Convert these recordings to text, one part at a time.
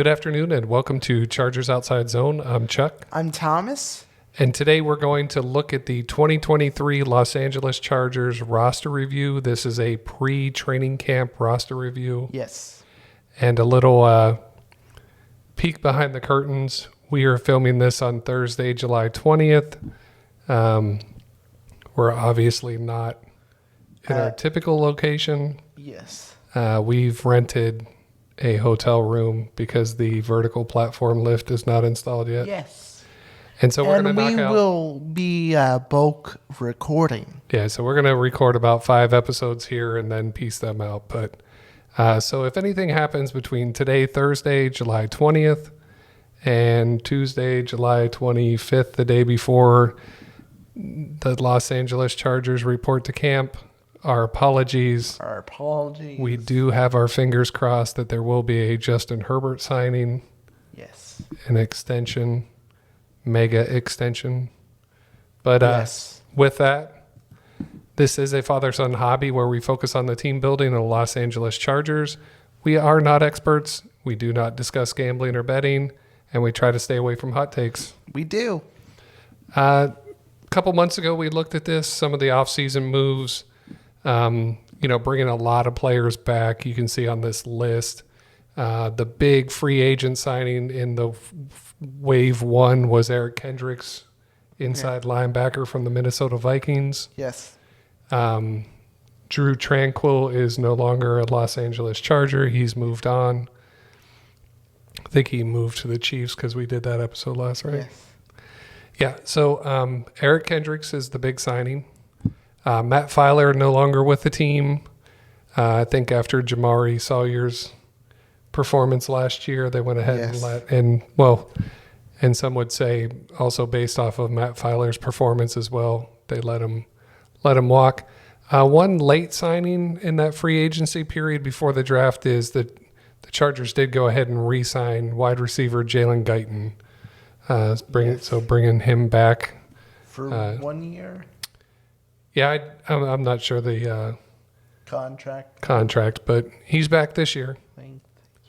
Good afternoon and welcome to Chargers Outside Zone. I'm Chuck. I'm Thomas. And today we're going to look at the 2023 Los Angeles Chargers roster review. This is a pre-training camp roster review. Yes. And a little peek behind the curtains. We are filming this on Thursday, July 20th. We're obviously not in our typical location. Yes. We've rented a hotel room because the vertical platform lift is not installed yet. Yes. And so we're going to knock we out. will be bulk recording. Yeah, so we're going to record about 5 episodes here and then piece them out. But so if anything happens between today, Thursday, July 20th, and Tuesday, July 25th, the day before the Los Angeles Chargers report to camp, our apologies. Our apologies. We do have our fingers crossed that there will be a Justin Herbert signing, Yes. an extension, mega extension. But Yes. with that, this is a father-son hobby where we focus on the team building of the Los Angeles Chargers. We are not experts. We do not discuss gambling or betting, and we try to stay away from hot takes. We do. A couple months ago, we looked at this, some of the offseason moves, bringing a lot of players back. You can see on this list, the big free agent signing in the wave one was Eric Kendricks, inside linebacker from the Minnesota Vikings. Yes. Drew Tranquill is no longer a Los Angeles Charger. He's moved on. I think he moved to the Chiefs because we did that episode last, right? Yes. Yeah, so Eric Kendricks is the big signing. Matt Filer no longer with the team. I think after Jamari Sawyer's performance last year, they went ahead and some would say also based off of Matt Filer's performance as well, they let him walk. One late signing in that free agency period before the draft is that the Chargers did go ahead and re-sign wide receiver Jalen Guyton. Bringing him back For 1 year Yeah, I'm not sure the contract. but he's back this year.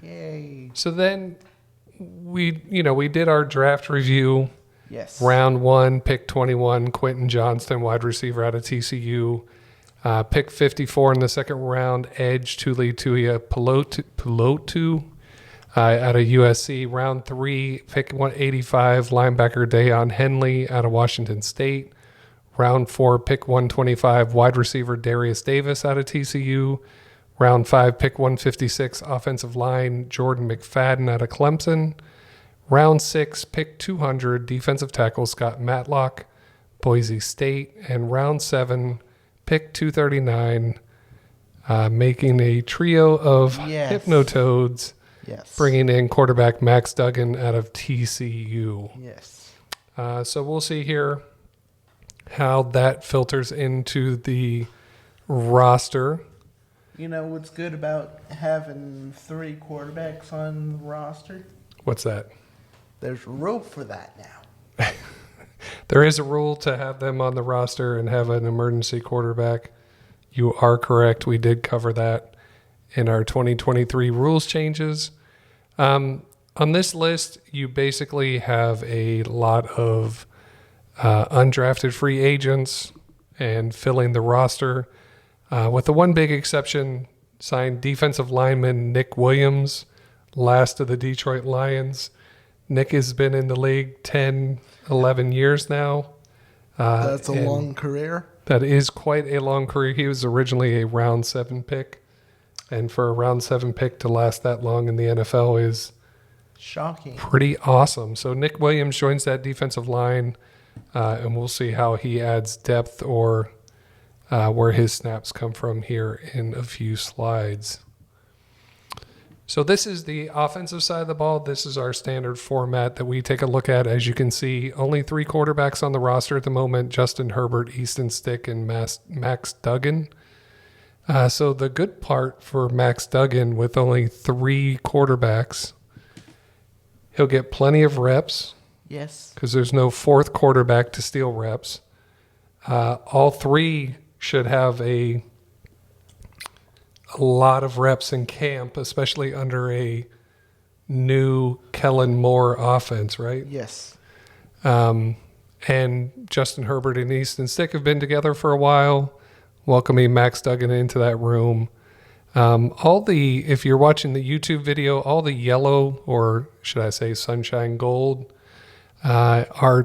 Yay. So then we did our draft review. Yes. Round 1, pick 21, Quentin Johnston, wide receiver out of TCU. Pick 54 in the second round, edge Tuli Tuia Pelotu out of USC. Round 3, pick 185, linebacker Deion Henley out of Washington State. Round 4, pick 125, wide receiver Darius Davis out of TCU. Round 5, pick 156, offensive line Jordan McFadden out of Clemson. Round 6, pick 200, defensive tackle Scott Matlock, Boise State. And round 7, pick 239, making a trio of Hypnotoads, bringing in quarterback Max Duggan out of TCU. Yes. So we'll see here how that filters into the roster. You know what's good about having 3 quarterbacks on the roster? What's that? There's a rule for that now. There is a rule to have them on the roster and have an emergency quarterback. You are correct. We did cover that in our 2023 rules changes. On this list, you basically have a lot of undrafted free agents and filling the roster. With the one big exception, signed defensive lineman Nick Williams, last of the Detroit Lions. Nick has been in the league 10, 11 years now. That's a long career. That is quite a long career. He was originally a round 7 pick. And for a round 7 pick to last that long in the NFL is shocking. Pretty awesome. So Nick Williams joins that defensive line, and we'll see how he adds depth or where his snaps come from here in a few slides. So this is the offensive side of the ball. This is our standard format that we take a look at. As you can see, only 3 quarterbacks on the roster at the moment: Justin Herbert, Easton Stick, and Max Duggan. So the good part for Max Duggan, with only 3 quarterbacks, he'll get plenty of reps. Yes. Because there's no 4th quarterback to steal reps. All 3 should have a lot of reps in camp, especially under a new Kellen Moore offense, right? Yes. And Justin Herbert and Easton Stick have been together for a while, welcoming Max Duggan into that room. If you're watching the YouTube video, all the yellow, or should I say sunshine gold, are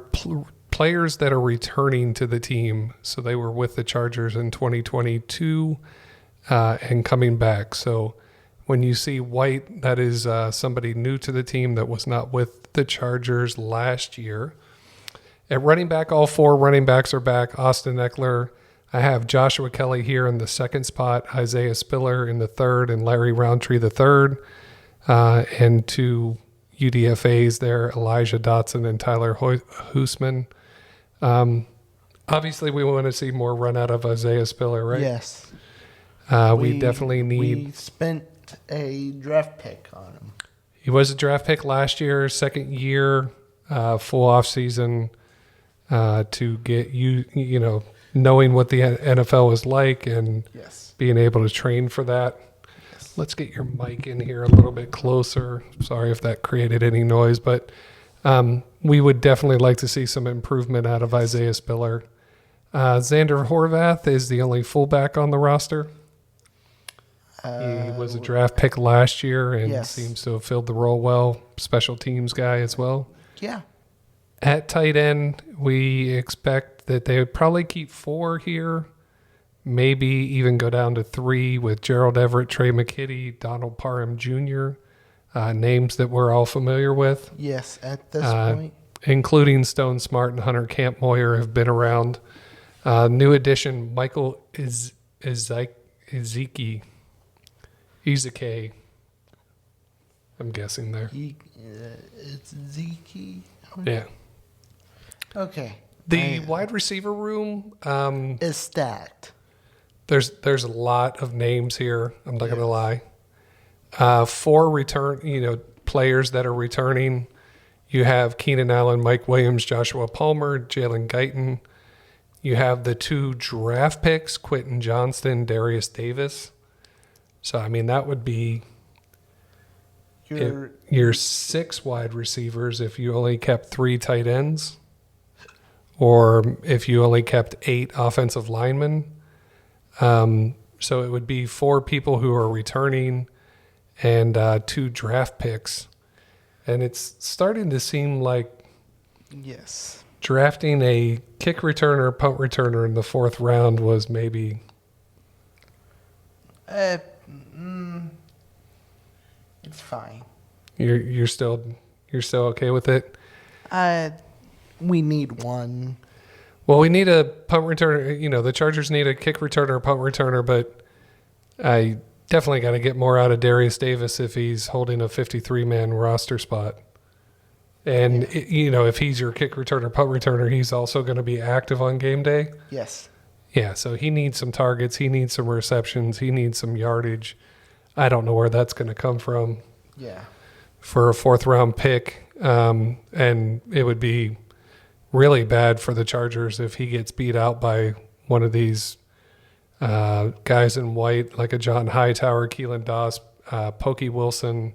players that are returning to the team. So they were with the Chargers in 2022 and coming back. So when you see white, that is somebody new to the team that was not with the Chargers last year. At running back, all 4 running backs are back. Austin Eckler. I have Joshua Kelly here in the second spot, Isaiah Spiller in the third, and Larry Roundtree the third. And 2 UDFAs there, Elijah Dotson and Tyler Hoosman. Obviously, we want to see more run out of Isaiah Spiller, right? Yes. We definitely need. We spent a draft pick on him. He was a draft pick last year, second year, full off season to get knowing what the NFL is like and Yes. being able to train for that. Yes. Let's get your mic in here a little bit closer. Sorry if that created any noise, but we would definitely like to see some improvement out of Isaiah Spiller. Xander Horvath is the only fullback on the roster. He was a draft pick last year and Yes. seems to have filled the role well. Special teams guy as well. Yeah. At tight end, we expect that they would probably keep 4 here, maybe even go down to 3 with Gerald Everett, Trey McKitty, Donald Parham Jr., names that we're all familiar with, Yes. At this point. including Stone Smart and Hunter Kampmoyer have been around. New addition, Michael Ezeke. I'm guessing there. It's Zeke. Yeah. Okay. The wide receiver room, Is stacked. there's a lot of names here. I'm not gonna lie. 4 players that are returning. You have Keenan Allen, Mike Williams, Joshua Palmer, Jalen Guyton. You have the 2 draft picks, Quentin Johnston, Darius Davis. So I mean that would be your 6 wide receivers if you only kept 3 tight ends, or if you only kept 8 offensive linemen. So it would be 4 people who are returning and 2 draft picks. And it's starting to seem like Yes. drafting a kick returner, punt returner in the 4th round was maybe. It's fine. You're still okay with it? We need one. Well, we need a punt returner. The Chargers need a kick returner, punt returner, but I definitely got to get more out of Darius Davis if he's holding a 53-man roster spot. And, if he's your kick returner, punt returner, he's also going to be active on game day. Yes. Yeah, so he needs some targets. He needs some receptions. He needs some yardage. I don't know where that's going to come from Yeah. for a 4th-round pick. And it would be really bad for the Chargers if he gets beat out by one of these guys in white, like a John Hightower, Keelan Doss, Pokey Wilson,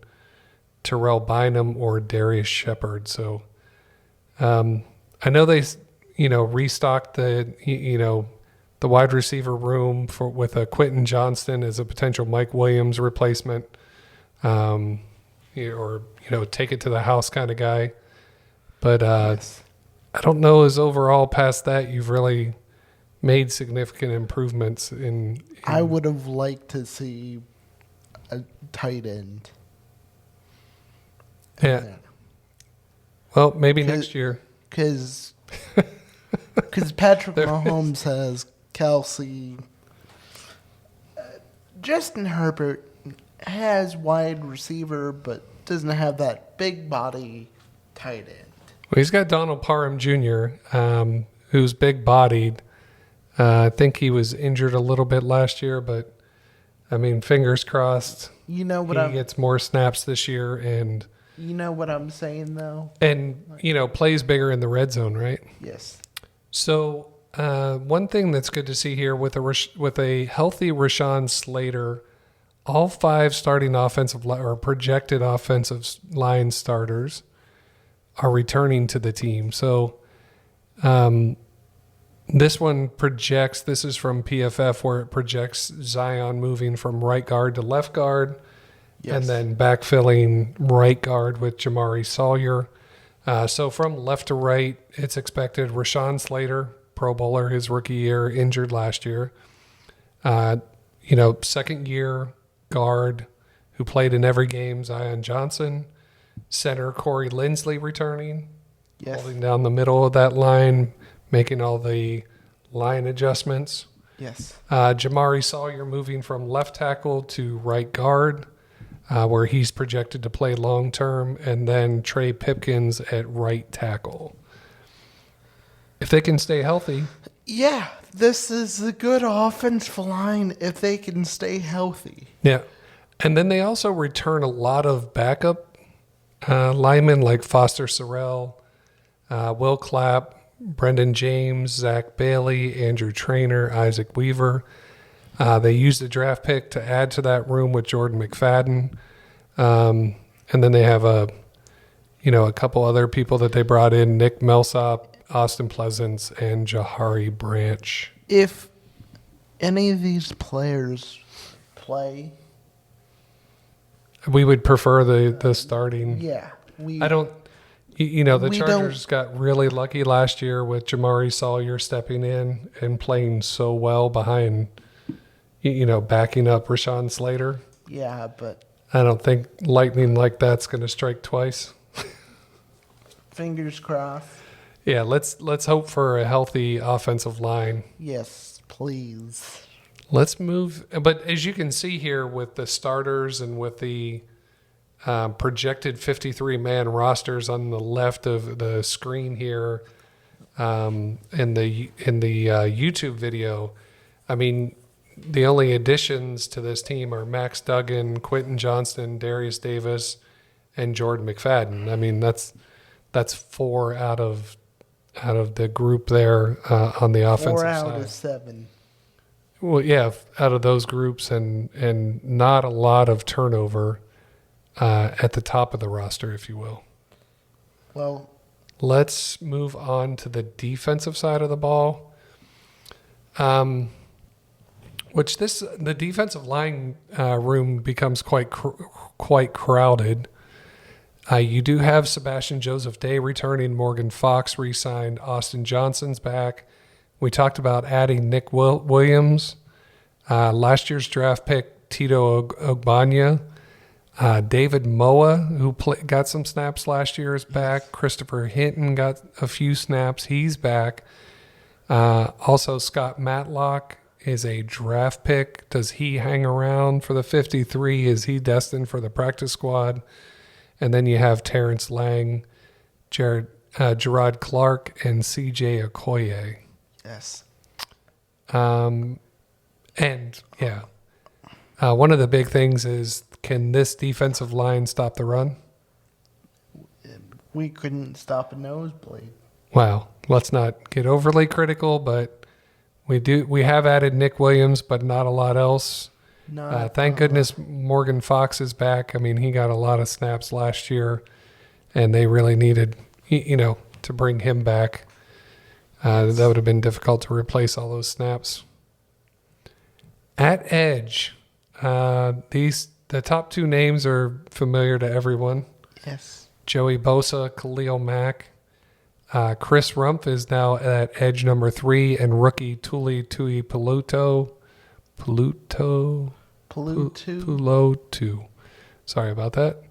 Terrell Bynum, or Darius Shepard. So I know they, restocked the wide receiver room with a Quentin Johnston as a potential Mike Williams replacement, or take it to the house kind of guy. But Yes. I don't know as overall past that you've really made significant improvements in I would have liked to see a tight end. Yeah. Well, maybe next year. Because Patrick Mahomes has Kelsey. Justin Herbert has wide receiver, but doesn't have that big body tight end. Well, he's got Donald Parham Jr., who's big-bodied. I think he was injured a little bit last year, but, I mean, fingers crossed You know what he gets more snaps this year and I'm saying though? plays bigger in the red zone, right? Yes. So one thing that's good to see here with a healthy Rashawn Slater all 5 starting offensive or projected offensive line starters are returning to the team. So this one projects, this is from PFF, where it projects Zion moving from right guard to left guard, and then backfilling right guard with Jamari Sawyer. So from left to right, it's expected Rashawn Slater, Pro Bowler his rookie year, injured last year. Second year guard who played in every game, Zion Johnson. Center Corey Linsley returning, holding down the middle of that line, making all the line adjustments. Yes. Jamari Sawyer moving from left tackle to right guard, where he's projected to play long term, and then Trey Pipkins at right tackle. If they can stay healthy. Yeah, this is a good offensive line if they can stay healthy. Yeah. And then they also return a lot of backup linemen like Foster Sorrell, Will Clapp, Brendan James, Zach Bailey, Andrew Traynor, Isaac Weaver. They used a draft pick to add to that room with Jordan McFadden. And then they have a couple other people that they brought in, Nick Millsap, Austin Pleasance, and Jahari Branch. If any of these players play, we would prefer the starting. Yeah. The Chargers got really lucky last year with Jamari Sawyer stepping in and playing so well behind, backing up Rashawn Slater. Yeah, but I don't think lightning like that's going to strike twice. fingers crossed. Yeah, let's hope for a healthy offensive line. Yes, please. Let's move. But as you can see here with the starters and with the projected 53-man rosters on the left of the screen here in the YouTube video, I mean, the only additions to this team are Max Duggan, Quentin Johnston, Darius Davis, and Jordan McFadden. I mean, that's 4 out of the group there on the offensive side. 4 out of 7. Well, yeah, out of those groups, and not a lot of turnover at the top of the roster, if you will. Well, let's move on to the defensive side of the ball. The defensive line room becomes quite crowded. You do have Sebastian Joseph Day returning, Morgan Fox re-signed, Austin Johnson's back. We talked about adding Nick Williams, last year's draft pick Tito Ogbanya, David Moa, who got some snaps last year, is back. Christopher Hinton got a few snaps. He's back. Also, Scott Matlock is a draft pick. Does he hang around for the 53? Is he destined for the practice squad? And then you have Terrence Lang, Gerard Clark, and C.J. Okoye. yes. One of the big things is, can this defensive line stop the run? We couldn't stop a nosebleed. Well, let's not get overly critical, but we have added Nick Williams, but not a lot else. Thank goodness Morgan Fox is back. I mean, he got a lot of snaps last year, and they really needed, to bring him back. That would have been difficult to replace all those snaps. At edge, the top 2 names are familiar to everyone. Yes. Joey Bosa, Khalil Mack. Chris Rumpf is now at edge number 3, and rookie Tuli Tuipulotu. Pulotu. Sorry about that.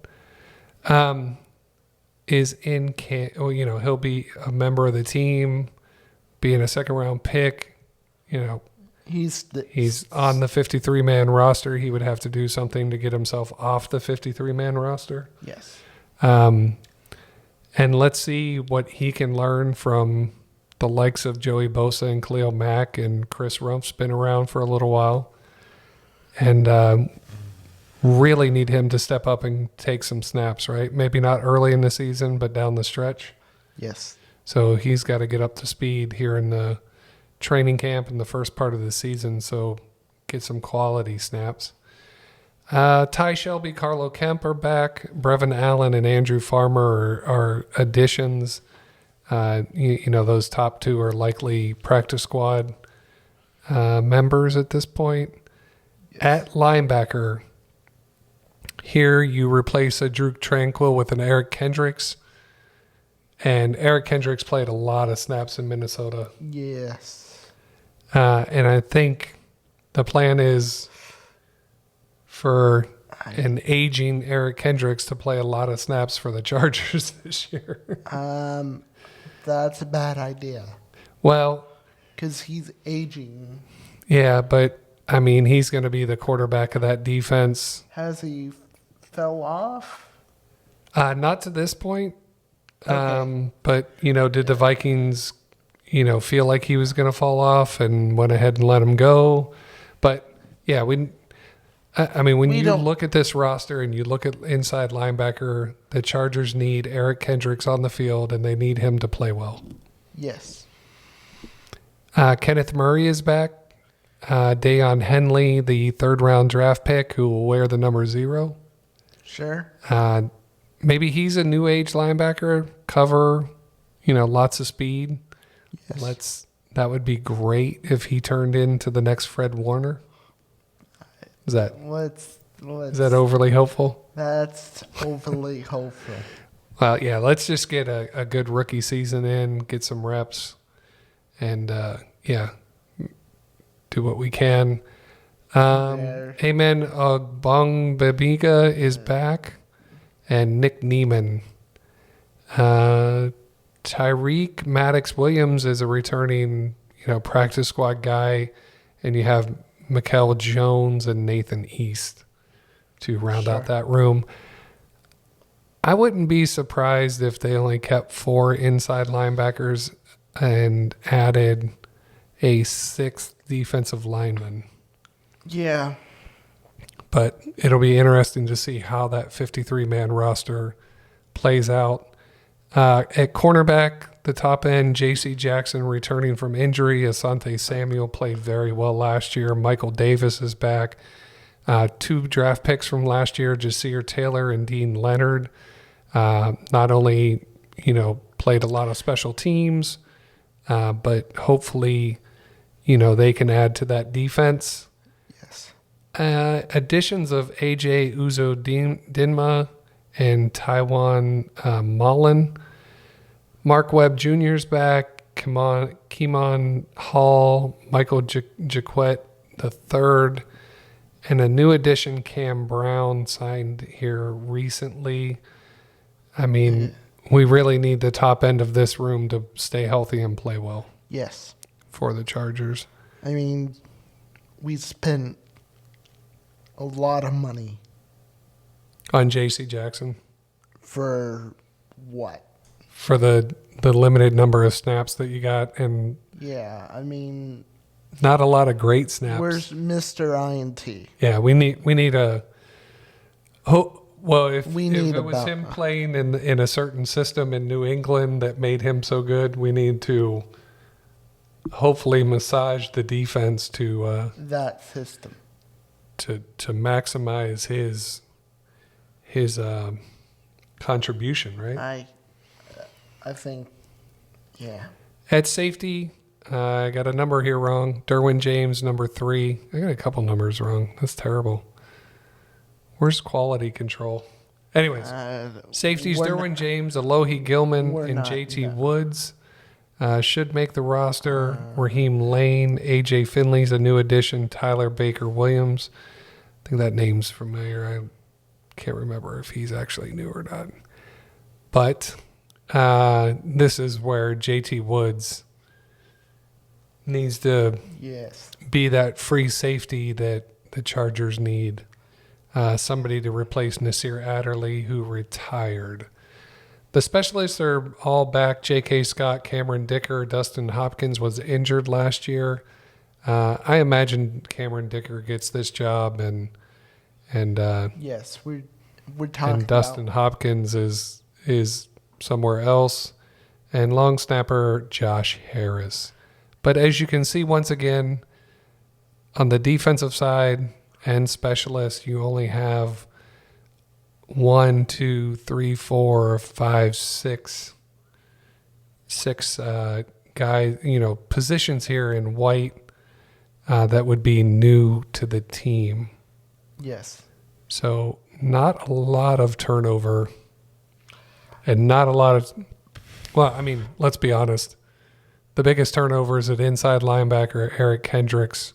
Is in camp. He'll be a member of the team, being a second-round pick. He's on the 53-man roster. He would have to do something to get himself off the 53-man roster. Yes. And let's see what he can learn from the likes of Joey Bosa and Khalil Mack, and Chris Rumpf's been around for a little while. And really need him to step up and take some snaps, right? Maybe not early in the season, but down the stretch. Yes. So he's got to get up to speed here in the training camp in the first part of the season, so get some quality snaps. Ty Shelby, Carlo Kemp are back. Brevin Allen and Andrew Farmer are additions. You know, those top two are likely practice squad members at this point. At linebacker, here you replace a Drew Tranquil with an Eric Kendricks. And Eric Kendricks played a lot of snaps in Minnesota. Yes. And I think the plan is for an aging Eric Kendricks to play a lot of snaps for the Chargers this year. That's a bad idea Well, because he's aging. yeah, but I mean, he's going to be the quarterback of that defense. Has he fell off? Not to this point. Okay. But, you know, did the Vikings, you know, feel like he was going to fall off and went ahead and let him go? But, yeah, I mean, when We you don't- look at this roster and you look at inside linebacker, the Chargers need Eric Kendricks on the field, and they need him to play well. Yes. Kenneth Murray is back. Dayon Henley, the third-round draft pick, who will wear the number 0. Sure. Maybe he's a new age linebacker, cover, you know, lots of speed. Yes. That would be great if he turned into the next Fred Warner. Is that overly hopeful? That's overly hopeful. Well, yeah, let's just get a good rookie season in, get some reps, and yeah, do what we can. There. Amen. Bongbemiga is back, and Nick Neiman. Tyreek Maddox Williams is a returning, you know, practice squad guy, and you have Mikael Jones and Nathan East to round out that room. I wouldn't be surprised if they only kept 4 inside linebackers and added a 6th defensive lineman. Yeah. But it'll be interesting to see how that 53-man roster plays out. At cornerback, the top end, J.C. Jackson returning from injury. Asante Samuel played very well last year. Michael Davis is back. 2 draft picks from last year, Jasir Taylor and Dean Leonard. Not only, you know, played a lot of special teams, but hopefully, you know, they can add to that defense. Yes. Additions of A.J. Uzo-Dinma and Taiwan Mullen. Mark Webb Jr. is back. Keemon Hall, Michael Jaquette III, and a new addition, Cam Brown, signed here recently. I mean, we really need the top end of this room to stay healthy and play well Yes. for the Chargers. I mean, we spent a lot of money On J.C. Jackson for what? for the limited number of snaps that you got, and Yeah, I mean, not a lot of great snaps. where's Mr. INT? Yeah, we need a. Well, if We if need it was about- him playing in a certain system in New England that made him so good, we need to hopefully massage the defense to That system. to maximize his contribution, right? I think, yeah. At safety, I got a number here wrong. Derwin James, number 3. I got a couple numbers wrong. That's terrible. Where's quality control? Anyways, safeties, we're Derwin not- James, Alohi Gilman, we're and not- JT no. Woods should make the roster. Raheem Lane, AJ Finley's a new addition. Tyler Baker Williams. I think that name's familiar. I can't remember if he's actually new or not. But this is where JT Woods needs to Yes. be that free safety that the Chargers need. Somebody to replace Nasir Adderley, who retired. The specialists are all back. J.K. Scott, Cameron Dicker, Dustin Hopkins was injured last year. I imagine Cameron Dicker gets this job, and Yes, we're talking and Dustin Hopkins is somewhere else, and long snapper Josh Harris. But as you can see, once again, on the defensive side, and specialist, you only have 1, 2, 3, 4, 5, 6 guys, positions here in white that would be new to the team. Yes. So not a lot of turnover and not a lot of, well, I mean, let's be honest. The biggest turnover is at inside linebacker Eric Kendricks.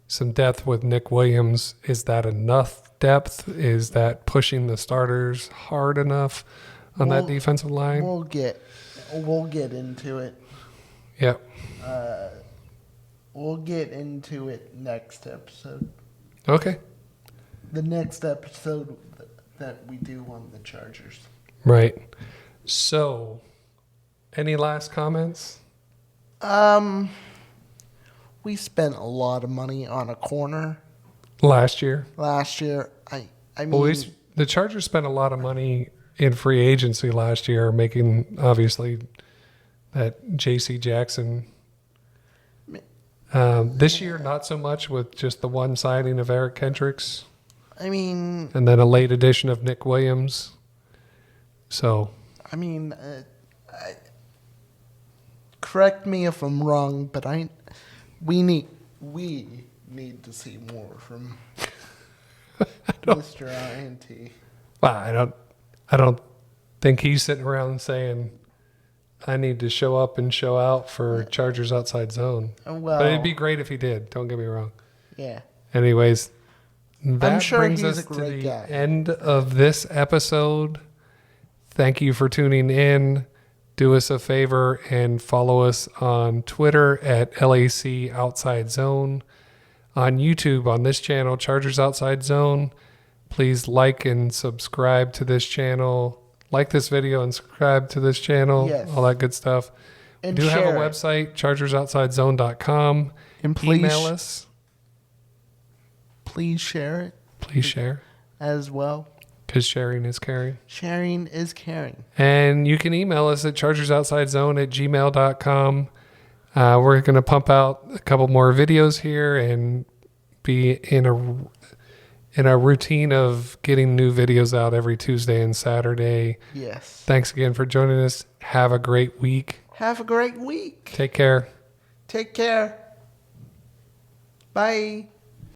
Some depth with Nick Williams. Is that enough depth? Is that pushing the starters hard enough on that defensive line? We'll get into it. Yep. We'll get into it next episode. Okay. The next episode that we do on the Chargers. Right. So, any last comments? We spent a lot of money on a corner Last year? last year. I mean, Well, the Chargers spent a lot of money in free agency last year, making, obviously, that J.C. Jackson. This year, not so much with just the one signing of Eric Kendricks I mean, and then a late addition of Nick Williams. So, correct me if I'm wrong, but we need to see more from Mr. INT. well, I don't think he's sitting around saying, I need to show up and show out for Chargers outside zone. Well, But it'd be great if he did. Don't get me wrong. yeah. Anyways, that sure brings he's us a to great the guy. end of this episode. Thank you for tuning in. Do us a favor and follow us on Twitter at LAC Outside Zone. On YouTube, on this channel, Chargers Outside Zone. Please like and subscribe to this channel. Like this video and subscribe to this channel. Yes. All that good stuff. And We do have a share it. website, chargersoutsidezone.com. And please, Email us. please share it Please share, as well. because sharing is caring. Sharing is caring. And you can email us at chargersoutsidezone@gmail.com. We're going to pump out a couple more videos here and be in a routine of getting new videos out every Tuesday and Saturday. Yes. Thanks again for joining us. Have a great week. Have a great week. Take care. Take care. Bye.